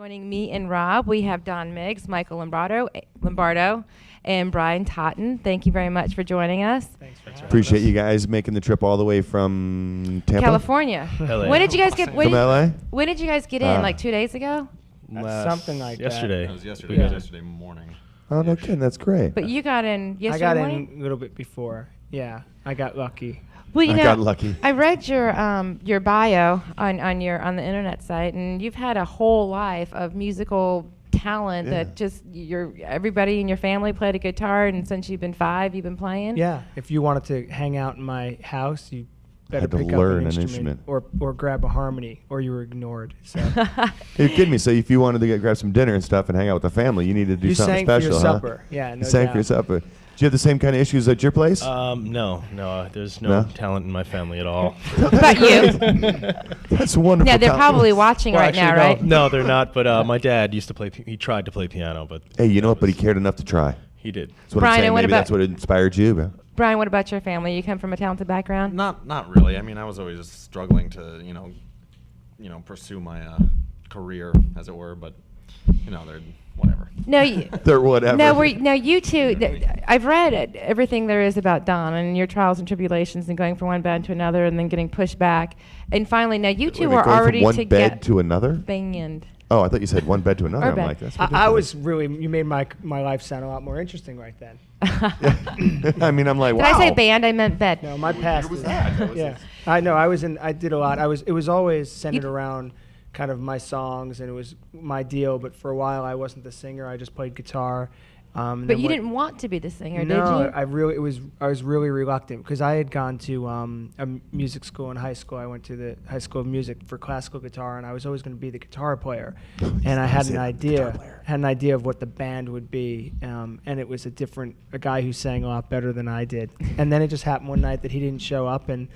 Joining me and Rob, we have Don Miggs, Michael Lombardo, and Brian Totten. Thank you very much for joining us. Thanks for Appreciate you guys making the trip all the way from Tampa? California. LA. When did you guys get? From LA? When did you guys get in? Like 2 days ago? Something like yesterday. that. It was yesterday. Yeah. It was yesterday morning. Oh, no kidding. That's great. But you got in yesterday I got morning? in a little bit before. Yeah, I got lucky. Well, you I know, got lucky. I read your bio on the internet site, and you've had a whole life of musical talent that just everybody in your family played a guitar, and since you've been 5, you've been playing. Yeah, if you wanted to hang out in my house, you better Had to pick learn up an an instrument. or grab a harmony, or you were ignored. So You're kidding me. So if you wanted to grab some dinner and stuff and hang out with the family, you needed to do you something sang special, for your huh? supper. Yeah, no You sang doubt. for your supper. Do you have the same kind of issues at your place? No, there's no No? talent in my family at all. What about you? That's wonderful. Yeah, they're Tom. probably watching Well, right now, actually, right? No, they're not. But my dad used to play. He tried to play piano, but Hey, you know what? But he cared enough to try. he did. That's what Brian, I'm saying. and what Maybe about- that's what inspired you. Bro. Brian, what about your family? You come from a talented background? Not really. I mean, I was always just struggling to pursue my career, as it were. But they're whatever. No, They're whatever. no, you two. I've read everything there is about Don and your trials and tribulations, and going from one band to another, and then getting pushed back, and finally, now you two Wait, were going already from one together. bed to another? Band. Oh, I thought you said one bed to another. Or I'm bed. like, that's I ridiculous. was really. You made my life sound a lot more interesting right then. I mean, I'm like, Did wow. I say band? I meant bed. No, my past. was that? That was yeah, his- I know. I did a lot. It was always centered around kind of my songs, and it was my deal. But for a while, I wasn't the singer. I just played guitar. But you didn't want to be the singer, No, did you? I was really reluctant because I had gone to a music school in high school. I went to the High School of Music for classical guitar, and I was always going to be the guitar player. And I had an idea of what the band would be, and it was a guy who sang a lot better than I did. And then it just happened one night that he didn't show up, and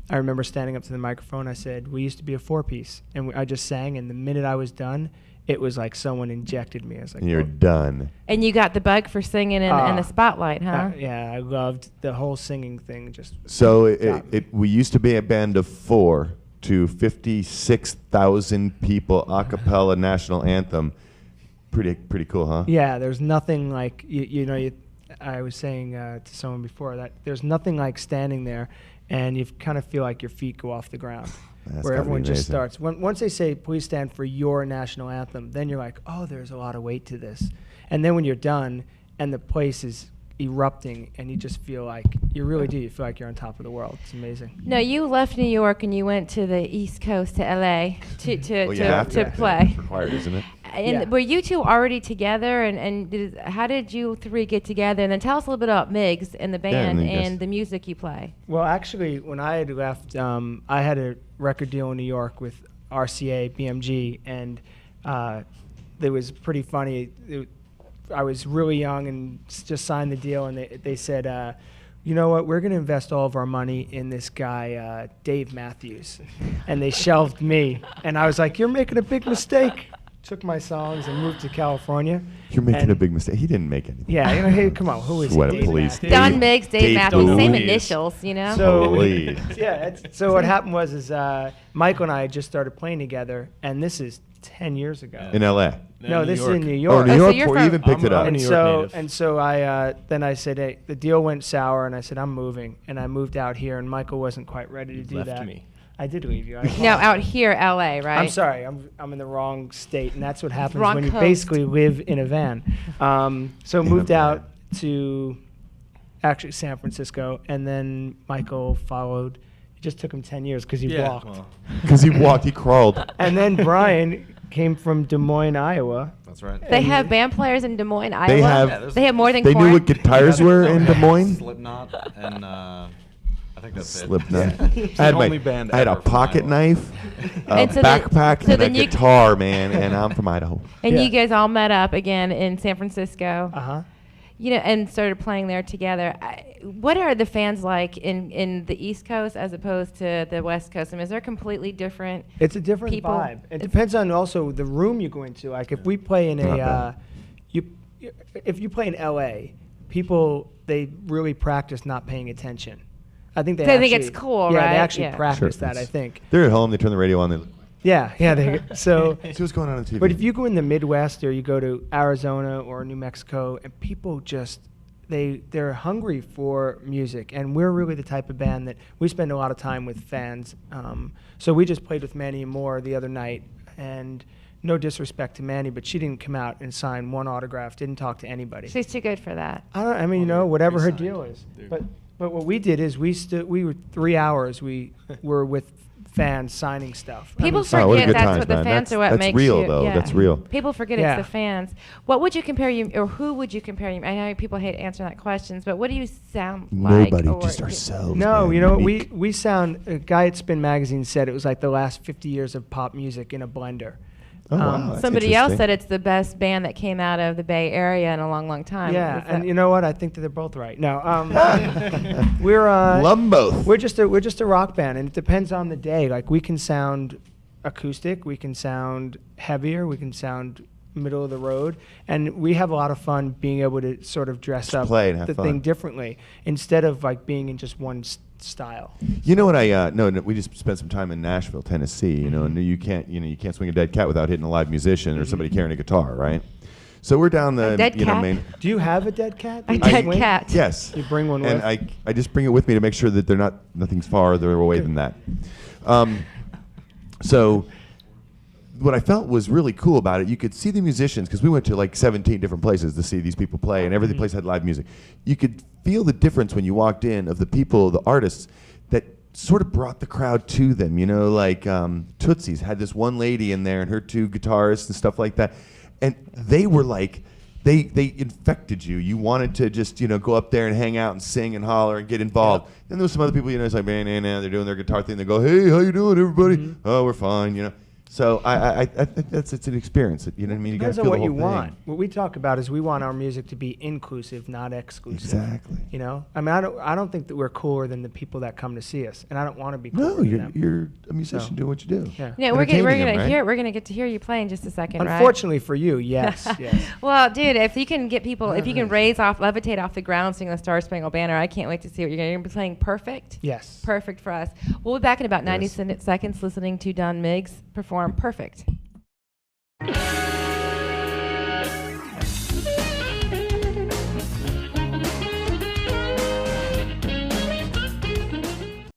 I remember standing up to the microphone. I said, "We used to be a 4-piece," and I just sang. And the minute I was done, it was like someone injected me. I was like, And you're "Oh." done. And you got the bug for singing in the spotlight, huh? Yeah, I loved the whole singing thing. Just So got me. we used to be a band of 4 to 56,000 people, a cappella national anthem. Pretty cool, huh? Yeah, there's nothing like I was saying to someone before that there's nothing like standing there, and you kind of feel like your feet go off the ground, That's where gotta be everyone just amazing. starts. Once they say please stand for your national anthem, then you're like, oh, there's a lot of weight to this, and then when you're done and the place is erupting, and you just feel like you really do. You feel like you're on top of the world. It's amazing. No, you left New York and you went to the East Coast to LA Well, you have to to. play. It's required, isn't it? And Yeah. were you two already together? And how did you 3 get together? And then tell us a little bit about MiGGS and the band and and yes. the music you play. Well, actually, when I had left, I had a record deal in New York with RCA, BMG, and it was pretty funny. I was really young and just signed the deal, and they said, you know what, we're going to invest all of our money in this guy, Dave Matthews. And they shelved me. And I was like, you're making a big mistake. Took my songs and moved to California. You're making And- a big mistake. He didn't make anything. Yeah, hey, come on, who is What he? a Dave police. Matthews. Don Dave- Miggs, Dave Dave Matthews, same Louise. initials, you know? So Please. so what happened was Michael and I had just started playing together, and this is 10 years ago. In L.A. No, New this is in York. New Oh, York. New Oh, so York you're before you from- even picked it I'm up. a New And York so native. and so then I said, hey, the deal went sour, and I said, I'm moving, and I moved out here, and Michael wasn't quite ready to do left that. me. I did leave you. Now out here, LA, right? I'm sorry, I'm in the wrong state, and that's what happens Wrong when you coast. basically live in a van. So In a moved van. out to actually San Francisco, and then Michael followed. It just took him 10 years because he walked. Well, Because he walked, he crawled. And then Brian came from Des Moines, Iowa. That's right. They have band players in Des Moines, Iowa. They have- Yeah, there's- They have more than They corn. knew what guitars were in Des Moines. Slipknot and I think that's Slipknot. it. I had, only band I had a ever from pocket Iowa. knife, a And so backpack, so and a then you- guitar, man. And I'm from Idaho. And Yeah. you guys all met up again in San Francisco. Uh-huh. And started playing there together. What are the fans like in the East Coast as opposed to the West Coast? I mean, is there completely different? It's a different People- vibe. It depends on also the room you go into. Like if we play in Not a, bad. if you play in LA, people they really practice not paying attention. I think they They think actually- it's cool, yeah, right? they actually Yeah. practice Sure, that. I it's- think. They're at home. They turn the radio on. They look. Yeah, so. See what's going on TV. But if you go in the Midwest or you go to Arizona or New Mexico, and people just they're hungry for music, and we're really the type of band that we spend a lot of time with fans. So we just played with Manny Moore the other night, and no disrespect to Manny, but she didn't come out and sign one autograph, didn't talk to anybody. She's too good for that. I mean, whatever her deal is. But what we did is we were 3 hours. We were with fans signing stuff. People what a forget good that's times, what the man. fans are what That's makes real, you. though. Yeah. That's real. People forget Yeah. it's the fans. What would you compare you, or who would you compare you? I know people hate answering that questions, but what do you sound like? Nobody, or just ourselves. No, man, you know, unique. we sound. A guy at Spin Magazine said it was like the last 50 years of pop music in a blender. Oh, wow, that's Somebody else interesting. said it's the best band that came out of the Bay Area in a long, long time. Yeah, Is and that- you know what? I think that they're both right. No, we're Love 'em both. we're just a rock band, and it depends on the day. Like we can sound acoustic, we can sound heavier, we can sound middle of the road, and we have a lot of fun being able to sort of dress Just up play and have the fun. thing differently instead of like being in just one style. You know what no, we just spent some time in Nashville, Tennessee, you know, and you can't swing a dead cat without hitting a live musician or somebody carrying a guitar, right? So we're down the, A dead cat? main. Do you have a dead cat? A that you dead swing? cat. Yes. You bring one and with? I just bring it with me to make sure that nothing's farther away than that. So what I felt was really cool about it, you could see the musicians, because we went to like 17 different places to see these people play, and every place had live music. You could feel the difference when you walked in of the people, the artists, that sort of brought the crowd to them, you know, like Tootsie's had this one lady in there and her two guitarists and stuff like that. And they were like, they infected you. You wanted to just, go up there and hang out and sing and holler and get involved. Then there was some other people, it's like, man, they're doing their guitar thing. They go, hey, how you doing, everybody? Oh, we're fine, So I think it's an experience. You know what I mean? You Depends gotta on feel what the whole you thing. want. What we talk about is we want our music to be inclusive, not exclusive. Exactly. I mean, I don't think that we're cooler than the people that come to see us, and I don't want to be cooler No, than them. you're a musician So. doing what you do. Yeah. Yeah, we're Entertaining them, right? gonna get to hear you play in just a second, right? Unfortunately for you, yes, yes. Well, dude, if you can get people, if you can levitate off the ground, sing the Star Spangled Banner, I can't wait to see what you're gonna be playing. Perfect. Yes. Perfect for us. We'll be back in about 90 Yes. seconds listening to Don Miggs perform Perfect.